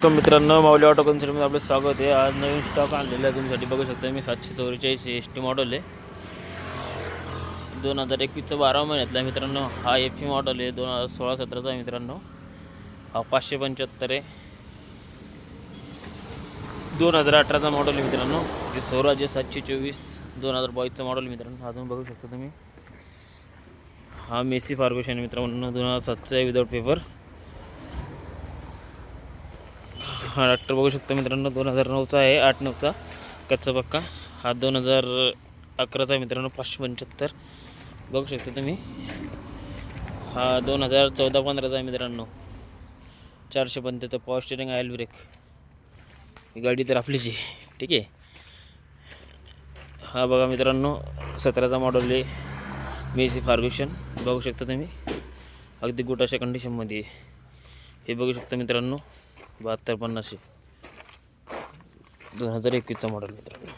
तर मित्रांनो, माऊली ऑटो कन्सल्टमध्ये आपलं स्वागत आहे. आज नवीन स्टॉक आणलेला आहे तुमच्यासाठी. बघू शकता मी 744 ST मॉडेल आहे. 2021चं 12 महिन्यातला मित्रांनो. हा FC मॉडेल आहे. 2016-17चा मित्रांनो. हा 575 आहे. 2018चा मॉडेल आहे मित्रांनो. जे स्वराज 724 2022चं मॉडेल मित्रांनो. अजून बघू शकता तुम्ही. हा मेसी फार्ग्युसन आहे मित्रांनो. 2007चा आहे विदाउट पेपर. हा ट्रॅक्टर बघू शकता मित्रांनो. 2009चा आहे, 8/9चा कच्चा पक्का. हा 2011चा आहे मित्रांनो. 575 बघू शकता तुम्ही. हा 2014-15चा आहे मित्रांनो. 475 पॉवर स्टिअरिंग, ऑइल ब्रेक. ही गाडी तर आपलीच आहे, ठीक आहे. हा बघा मित्रांनो, 17चा मॉडेल आहे, मेसी फार्ग्युसन. बघू शकता तुम्ही, अगदी गुड अशा कंडिशनमध्ये आहे. हे बघू शकता मित्रांनो, 7250 2021चा मॉडेल मित्रांनो.